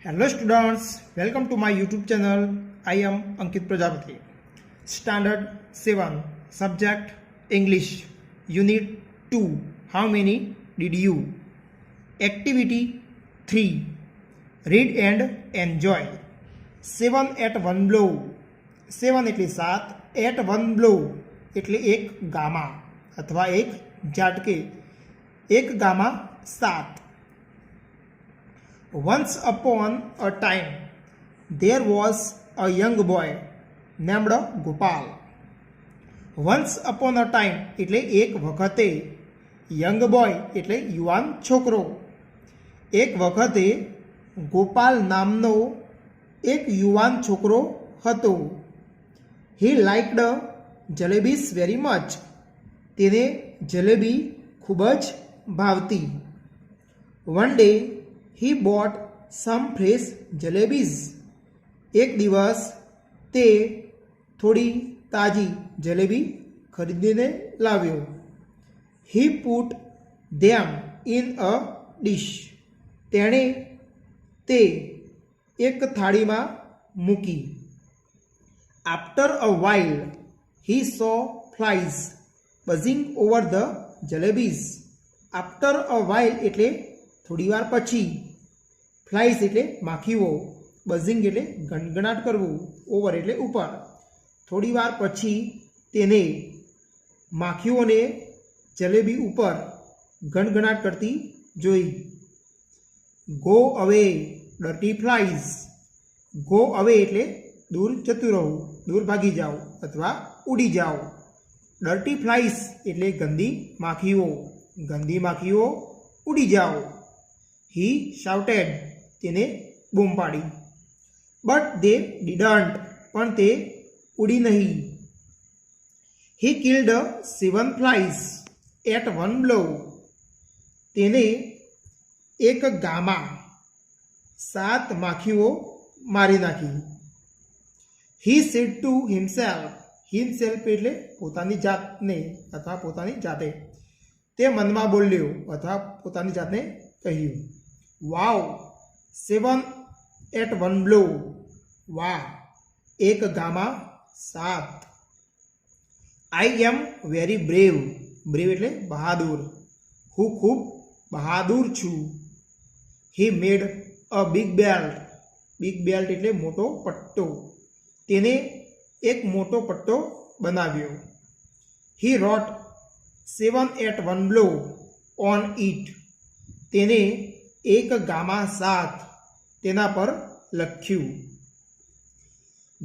Hello students, welcome to my YouTube channel. I am Ankit Prajapati. Standard 7, subject English, Unit 2. How many did you? Activity 3. Read and enjoy. 7 at one blow. 7 એટલે 7, at one blow એટલે એક gamma અથવા એક ઝાટકે, એક gamma 7. Once upon a time, there was a young boy named Gopal. Once upon a time એટલે એક વખતે, young boy એટલે યુવાન છોકરો. એક વખતે ગોપાલ નામનો એક યુવાન છોકરો હતો. He liked jalebies very much. તેને જલેબી ખૂબ જ ભાવતી. One day he bought some fresh jalebis. એક દિવસ તે થોડી તાજી જલેબી ખરીદીને લાવ્યો. He put them in a dish. તેણે તે એક થાળીમાં મૂકી. After a while he saw flies buzzing over the jalebis. After a while એટલે થોડીવાર પછી, ફ્લાઇઝ એટલે માખીઓ, બઝિંગ એટલે ગણગણાટ કરવું, ઓવર એટલે ઉપર. થોડીવાર પછી તેને માખીઓને જલેબી ઉપર ગણગણાટ કરતી જોઈ. ગો અવે ડર્ટી ફ્લાઇઝ. ગો અવે એટલે દૂર જતું રહું, દૂર ભાગી જાઓ અથવા ઉડી જાઓ. ડર્ટી ફ્લાઇઝ એટલે ગંદી માખીઓ, ગંદી માખીઓ ઉડી જાઓ. He shouted. તેને બૂમ પાડી. But they didn't. પણ તે ઉડી નહીં. He killed 7 flies at one blow. તેને એક ગામા 7 માખીઓ મારી નાખી. He said to himself. Himself એટલે પોતાની જાતને અથવા પોતાની જાતે. તે મનમાં બોલ્યો અથવા પોતાની જાતને કહ્યું. Wow, 7 at one blow. વાહ, એક gamma 7. I am very brave. Brave એટલે બહાદુર. હું ખૂબ બહાદુર છું. He made a big belt. Big belt એટલે મોટો પટ્ટો. તેને એક મોટો પટ્ટો બનાવ્યો. He wrote 7 at one blow on it. તેને એક ગામા 7 તેના પર લખ્યું.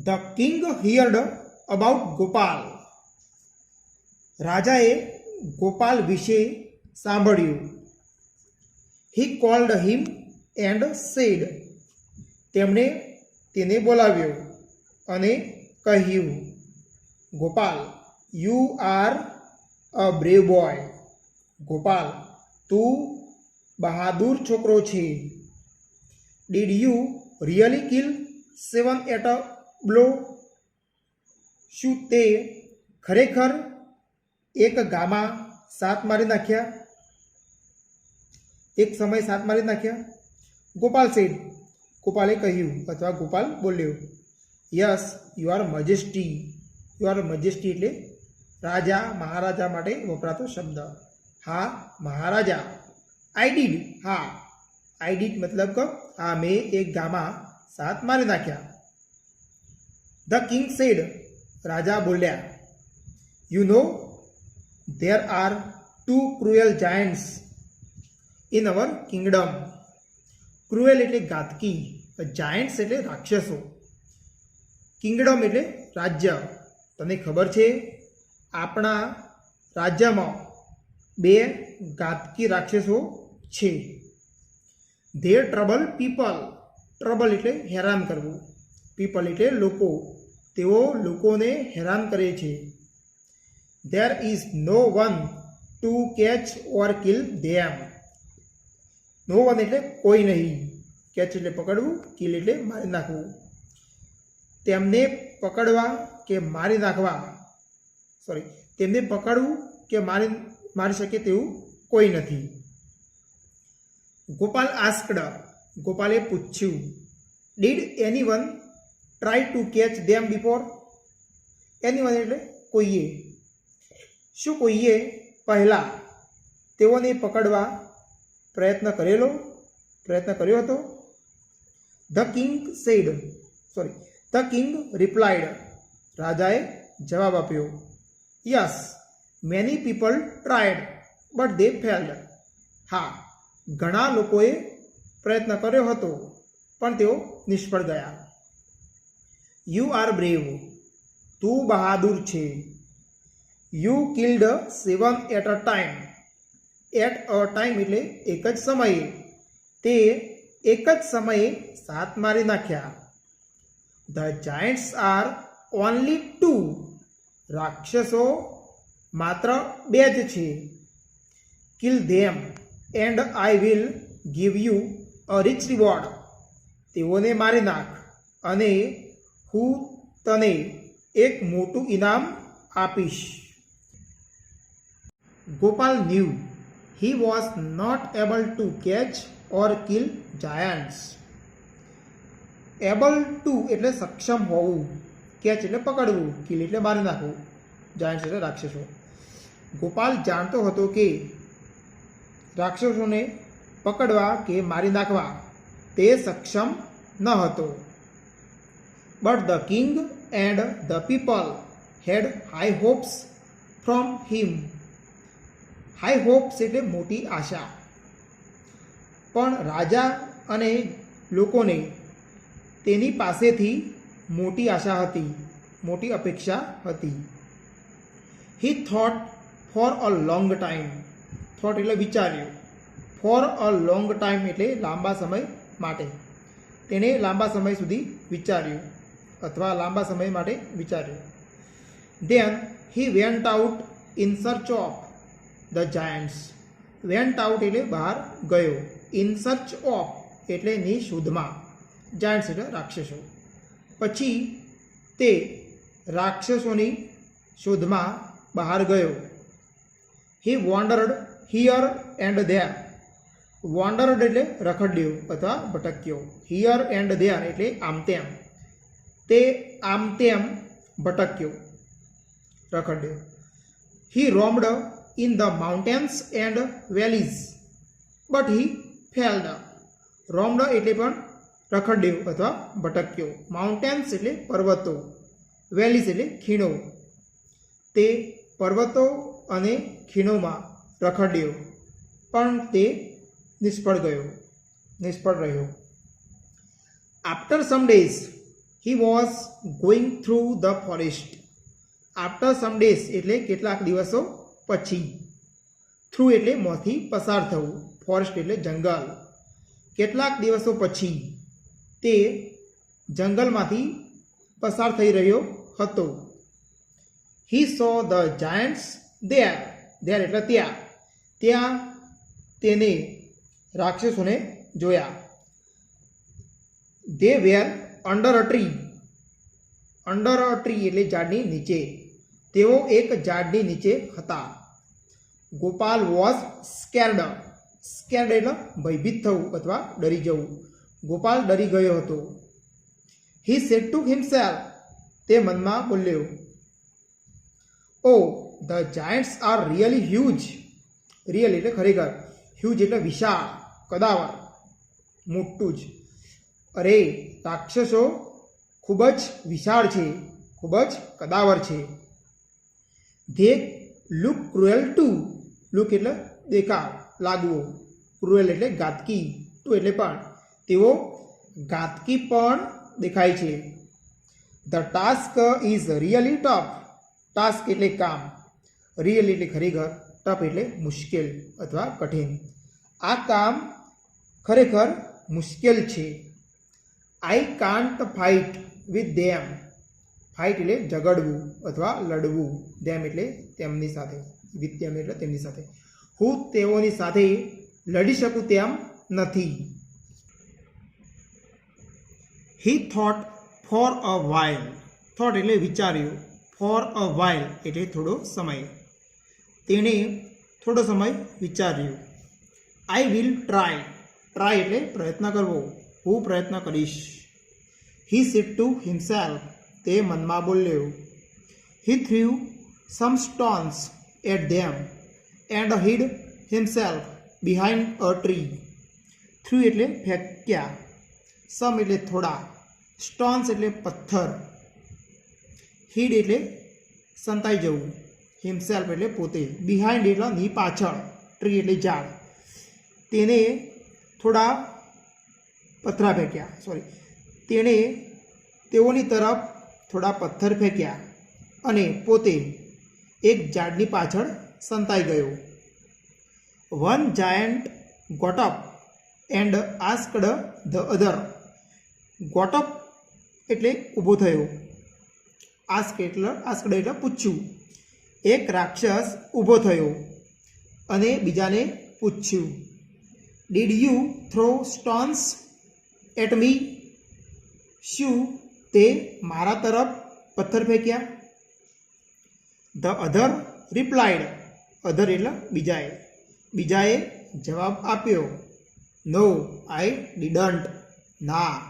The king heard about Gopal. રાજાએ ગોપાલ વિશે સાંભળ્યું. He called him and said. તેમણે તેને બોલાવ્યો અને કહ્યું, Gopal, you are a brave boy. Gopal, તું બહાદુર છોકરો છે. Did you really kill 7 at a blow? શું તે ખરેખર એક ગામા 7 મારી નાખ્યા? એક સમય 7 મારી નાખ્યા? ગોપાલ સેડ. ગોપાલે કહ્યું અથવા ગોપાલ બોલ્યો. Yes, your majesty. Your majesty એટલે રાજા, મહારાજા માટે વપરાતો શબ્દ. હા, મહારાજા. I did. હા, આઈ ડીડ મતલબ કે હા, મેં એક ગામા 7 મારી નાખ્યા. The king said. રાજા બોલ્યા. You know there are 2 cruel giants in our kingdom. Cruel એટલે ઘાતકી, જાયન્ટ્સ એટલે રાક્ષસો, કિંગડમ એટલે રાજ્ય. તને ખબર છે આપણા રાજ્યમાં 2 ઘાતકી રાક્ષસો છે. They trouble people. ટ્રબલ એટલે હેરાન કરવું, પીપલ એટલે લોકો. તેઓ લોકોને હેરાન કરે છે. There is no one to catch or kill them. No one એટલે કોઈ નહીં. કેચ એટલે પકડવું, કિલ એટલે મારી નાખવું. તેમને પકડવા કે મારી નાખવા, તેમને પકડવું કે મારી શકે તેવું કોઈ નથી. ગોપાલ આસ્કડ. ગોપાલે પૂછ્યું. Did anyone try to catch them before? Anyone એટલે કોઈએ. શું કોઈએ પહેલાં તેઓને પકડવા પ્રયત્ન કર્યો હતો? The king replied. રાજાએ જવાબ આપ્યો. Yes, many people tried but they failed. હા, ઘણા લોકોએ પ્રયત્ન કર્યો હતો પણ તેઓ નિષ્ફળ ગયા. You are brave. તું બહાદુર છે. You killed 7 at a time. At a time એટલે એક જ સમયે. તે એક જ સમયે 7 મારી નાખ્યા. The giants R only 2. રાક્ષસો માત્ર 2 જ છે. Kill them and I will give you a rich reward. તેઓને મારી નાખ અને હું તને એક મોટું ઇનામ આપીશ. Gopal new he was not able to catch or kill giants. Able to એટલે સક્ષમ હોવું, કેચ એટલે પકડવું, કિલ એટલે મારી નાખવું, જાયન્ટ્સ એટલે રાક્ષસો. ગોપાલ જાણતો હતો કે રાક્ષસોને પકડવા કે મારી નાખવા તે સક્ષમ ન હતો. But the king and the people had high hopes from him. High hopes એટલે મોટી આશા. પણ રાજા અને લોકોને તેની પાસેથી મોટી આશા હતી, મોટી અપેક્ષા હતી. He thought for a long time. Thought એટલે વિચાર્યું. ફોર અ લોંગ ટાઈમ એટલે લાંબા સમય માટે. તેણે લાંબા સમય સુધી વિચાર્યું અથવા લાંબા સમય માટે વિચાર્યું. Then he went out in search of the Giants. Vent out એટલે બહાર ગયો. ઇન સર્ચ ઓફ એટલે ની શોધમાં. જાયન્ટ્સ એટલે રાક્ષસો. પછી તે રાક્ષસોની શોધમાં બહાર ગયો. હી વોન્ડર્ડ હિયર એન્ડ ધેર. વોન્ડર્ડ એટલે રખડ્યો અથવા ભટક્યો. હિયર એન્ડ ધેર એટલે આમ તેમ. તે આમ તેમ ભટક્યો, રખડ્યો. હી રોમ્ડ in the mountains and valleys but he failed. રોમ્ડ એટલે પણ રખડ્યો અથવા ભટક્યો. માઉન્ટેન્સ એટલે પર્વતો, વેલીઝ એટલે ખીણો. તે પર્વતો અને ખીણોમાં રખડ્યો પણ તે નિષ્ફળ રહ્યો. After some days he was going through the forest. After some days એટલે કેટલાક દિવસો પછી. થ્રુ એટલે માંથી પસાર થવું, ફોરેસ્ટ એટલે જંગલ. કેટલાક દિવસો પછી તે જંગલમાંથી પસાર થઈ રહ્યો હતો. હી સો ધ જાયન્ટ્સ ધેર. ધેર એટલે ત્યાં તેને રાક્ષસોને જોયા. They were under a tree. Under a tree એટલે ઝાડની નીચે. તેઓ એક ઝાડની નીચે હતા. Gopal was scared. સ્કેર્ડ એટલે ભયભીત થવું અથવા ડરી જવું. ગોપાલ ડરી ગયો હતો. He said to himself. તે મનમાં બોલ્યો, oh the giants are really huge. Real એટલે ખરેખર, હ્યુજ એટલે વિશાળ, કદાવર, મોટું જ. અરે, રાક્ષસો ખૂબ જ વિશાળ છે, ખૂબ જ કદાવર છે. They look cruel too. Look એટલે દેખાવ, લાગવો. ક્રુએલ એટલે ઘાતકી. ટુ એટલે પણ. તેઓ ઘાતકી પણ દેખાય છે. The task is really tough. Task એટલે કામ, રિયલ એટલે ખરેખર, ટફ એટલે મુશ્કેલ અથવા કઠિન. આ કામ ખરેખર મુશ્કેલ છે. I can't fight with them. Fight એટલે ઝઘડવું અથવા લડવું. ધેમ એટલે તેમની સાથે. વિથ ધેમ એટલે તેમની સાથે. હું તેઓની સાથે લડી શકું તેમ નથી. He thought for a while. Thought એટલે વિચાર્યું. ફોર અ વાઇલ એટલે થોડો સમય. તેણે થોડો સમય વિચાર્યું. I will try. ટ્રાય એટલે પ્રયત્ન કરવો. હું પ્રયત્ન કરીશ. હી સેડ ટુ હિમસેલ્ફ, તે મનમાં બોલ્યો. He threw some stones at them and hid himself behind a tree. Threw એટલે ફેંક્યા, સમ એટલે થોડા, સ્ટોન્સ એટલે પથ્થર, હિડ એટલે સંતાઈ જવું, હિમસેલ્ફ એટલે પોતે, બિહાઇન્ડ એટલે ની પાછળ, ટ્રી એટલે ઝાડ. તેને થોડા પથરા ફેંક્યા, તેણે તેઓની તરફ થોડા પથ્થર ફેંક્યા અને પોતે એક ઝાડની પાછળ સંતાઈ ગયો. One giant got up and asked the other. Got up એટલે ઊભો થયો, આસ્કડ એટલે પૂછ્યું. એક રાક્ષસ ઊભો થયો અને બીજાને પૂછ્યું, did you throw stones at me? શું તે મારા તરફ પથ્થર ફેંક્યા? The other replied. અધર એટલે બીજાએ જવાબ આપ્યો, નો આઈ ડીડન્ટ. ના,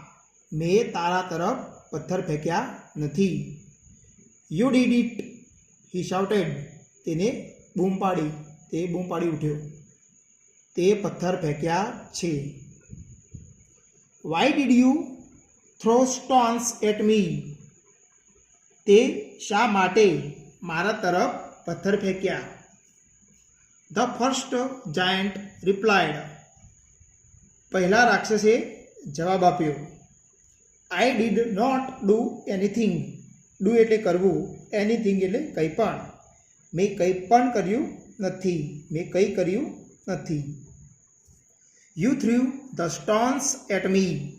મેં તારા તરફ પથ્થર ફેંક્યા નથી. You did it, he shouted. તેને બૂમ પાડી ઉઠ્યો, તે પથ્થર ફેંક્યા છે. Why did you throw stones at me? તે શા માટે મારા તરફ પથ્થર ફેંક્યા? The first giant replied. પહેલા રાક્ષસે જવાબ આપ્યો, I did not do anything. Do એટલે કરવું, એનીથિંગ એટલે કંઈ પણ. મેં કંઈ કર્યું નથી. You threw the stones at me.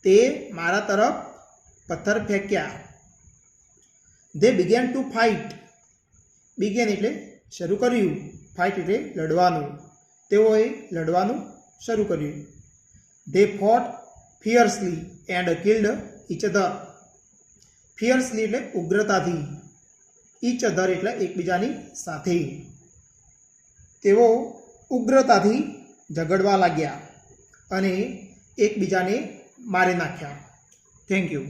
તે મારા તરફ પથ્થર ફેંક્યા. They began to fight. Began એટલે શરૂ કર્યું, ફાઇટ એટલે લડવાનું. તેઓએ લડવાનું શરૂ કર્યું. દે ફોટ ફિયર્સલી એન્ડ કિલ્ડ ઇચ અધર. ફિયર્સલી એટલે ઉગ્રતાથી, ઇચ અધર એટલે એકબીજાની સાથે. તેઓ ઉગ્રતાથી ઝઘડવા લાગ્યા અને એકબીજાને મારી નાખ્યા. Thank you.